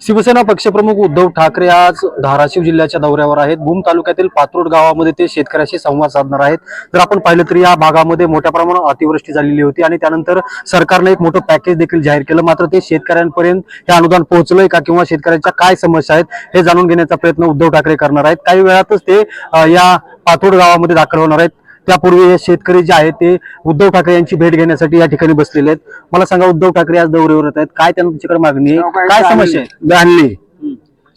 शिवसेना पक्षप्रमुख उद्धव ठाकरे आज धाराशिव जिल्ह्याच्या दौऱ्यावर आहेत. भूम तालुक्यातील पात्रोड गावामध्ये ते शेतकऱ्याशी संवाद साधणार आहेत. जर आपण पाहिलं तर या भागामध्ये मोठ्या प्रमाणात अतिवृष्टी झालेली होती आणि त्यानंतर सरकारने एक मोठं पॅकेज देखील जाहीर केलं. मात्र ते शेतकऱ्यांपर्यंत हे अनुदान पोहोचलंय का किंवा शेतकऱ्यांच्या काय समस्या आहेत हे जाणून घेण्याचा प्रयत्न उद्धव ठाकरे करणार आहेत. काही वेळातच ते या पात्रोड गावामध्ये दाखल होणार आहेत. त्यापूर्वी हे शेतकरी जे आहेत ते उद्धव ठाकरे यांची भेट घेण्यासाठी या ठिकाणी बसलेले आहेत. मला सांगा, उद्धव ठाकरे आज दौऱ्यावर येत आहेत, काय त्यांना तुमच्याकडे मागणी आहे, काय समस्या आहे? धान्य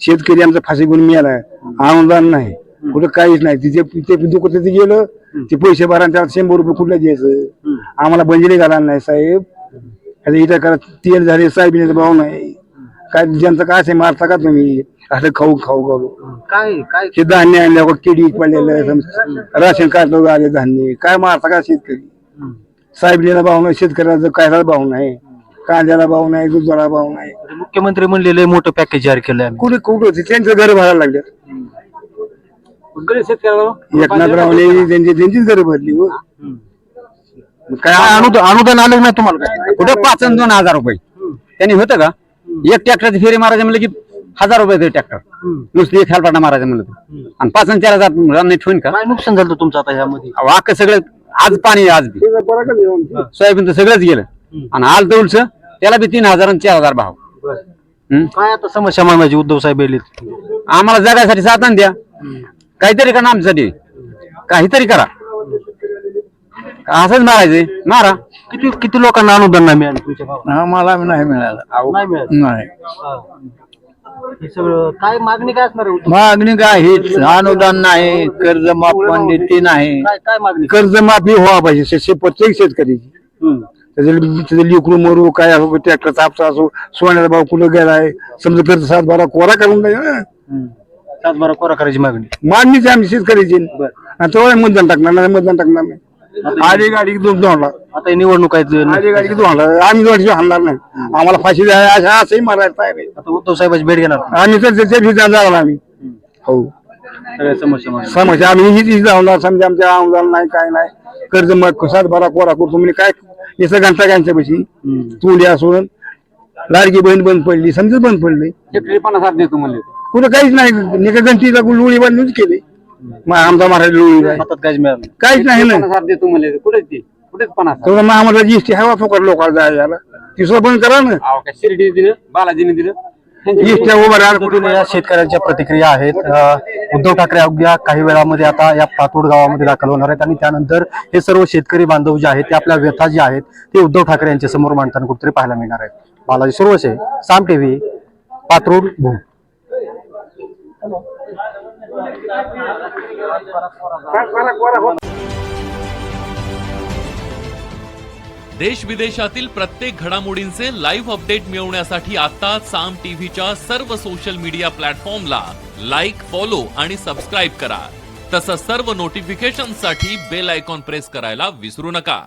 शेतकरी आमचा फाशी गुण मिळाला, अनुदान नाही, कुठं काहीच नाही. तिथे दुःख तिथे गेलं ते पैसे भरा, त्याला 100 रुपये कुठलं द्यायचं? आम्हाला बंजरी घाला नाही साहेब. इथं करा तेल झाले साहेब, भाव नाही. काय ज्यांचं काय असे मारता का तुम्ही? असं खाऊ करू काय काय हे धान्य आणल्या किडी पडलेलं, राशन कार्ड आले धान्य, काय मारता का शेतकरी? साहेबला भाव नाही, शेतकऱ्याचा काय भाव नाही, कांद्याला भाव नाही, दुधाला भाव नाही. मुख्यमंत्री म्हणलेले मोठं पॅकेज जाहीर केलंय आम्ही. कुठे होते त्यांचं घर भरायला लागलं. एकनाथरावने त्यांचीच घर भरली. काय अनुदान आलं नाही तुम्हाला? कुठे 5 आणि 2,000 रुपये त्यांनी होतं का? एक ट्रॅक्टरची फेरी मारायचं म्हणलं की 1000 रुपये ट्रॅक्टर नुसती एक हेलपाटा मारायचं म्हणलं तर, आणि 5 आणि 4,000 रन ठेवून का? काय नुकसान झालं तुमचं आता ह्यामध्ये? वाक सगळं आज पाणी, आज बी सोयाबीन तर सगळंच गेलं, आणि आल तर उलच त्याला बी 3,000 आणि 4,000 भाव. काय आता समस्या मांडायची उद्धव साहेब येईल? आम्हाला जगायसाठी साधन द्या, काहीतरी करा आमच्यासाठी, काहीतरी करा. असंच मारायचंय, मारा. किती किती लोकांना अनुदान नाही मिळालं तुमच्या भावात? आम्हाला नाही मिळालं. नाही मिळालं. नाही हे सगळं काय मागणी काय असणार आहे उद्धव? मागणी काय? हेच अनुदान नाही, कर्ज माफ ते नाही. काय काय मागणी? कर्जमाफी व्हावा पाहिजे प्रत्येक शेतकऱ्याची. त्याचे लिकरू मरू काय असो, ट्रॅक्टरचा आपसा असो, सोन्याचा भाव कुठं गेलाय, समजा कर्ज 7-12 कोरा करून द्या ना. 7-12 कोरा करायची मागणीच आम्ही शेतकऱ्याची. आणि तेवढं मतदान टाकणार नाही, मतदान टाकणार नाही. आधी गाडी दोन आता हे निवडणूक आहेत. आधी गाडी आम्ही दोन हाणणार नाही. आम्हाला फाशी द्या असंही मारायला तयार आहे. आता उद्धव साहेबांची भेट घेणार आम्ही तर जाणार आम्ही. हो, सगळ्या समस्या समस्या आम्ही ही जाणार. समजा आमच्या अनुदान नाही, काय नाही, कर्ज मग 7-12 कोरा करतो म्हणजे काय याचा घंटा घ्यायच्या पैसे तोंडी असून लाडकी बहीण बंद पडली, समजा बंद पडली. 50,000 देतो म्हणले, कुठं काहीच नाही. घंटीला लोळी बांधूनच केले. आमचा महाराज लोळी काहीच मिळालं काहीच नाही ना. 50,000 देतो म्हणले, कुठेच ते कुठेच 50,000. तेवढं मग आम्हाला जीएसटी हवा फुकट लोकांना जायला तिसरं बंद करा ना. शिर्डी दिलं, बालाजीने दिलं. जीएसटी उभं राहिला. या शेतकऱ्यांच्या प्रतिक्रिया आहेत. उद्धव ठाकरे अवघ्या काही वेळामध्ये आता या पातोड गावामध्ये दाखल होणार आहेत आणि त्यानंतर हे सर्व शेतकरी बांधव जे आहेत ते आपल्या व्यथा जे आहेत ते उद्धव ठाकरे यांच्या समोर मांडताना कुठेतरी पाहायला मिळणार आहेत. बालाजी सुरवसे, साम टीव्ही, पात्रोड, भूम. देश विदेशातील प्रत्येक घडामोडींचे लाईव्ह अपडेट मिळवण्यासाठी आता साम टीव्हीच्या सर्व सोशल मीडिया प्लॅटफॉर्मला लाईक, फॉलो आणि सबस्क्राईब करा. तसंच सर्व नोटिफिकेशनसाठी बेल आयकॉन प्रेस करायला विसरू नका.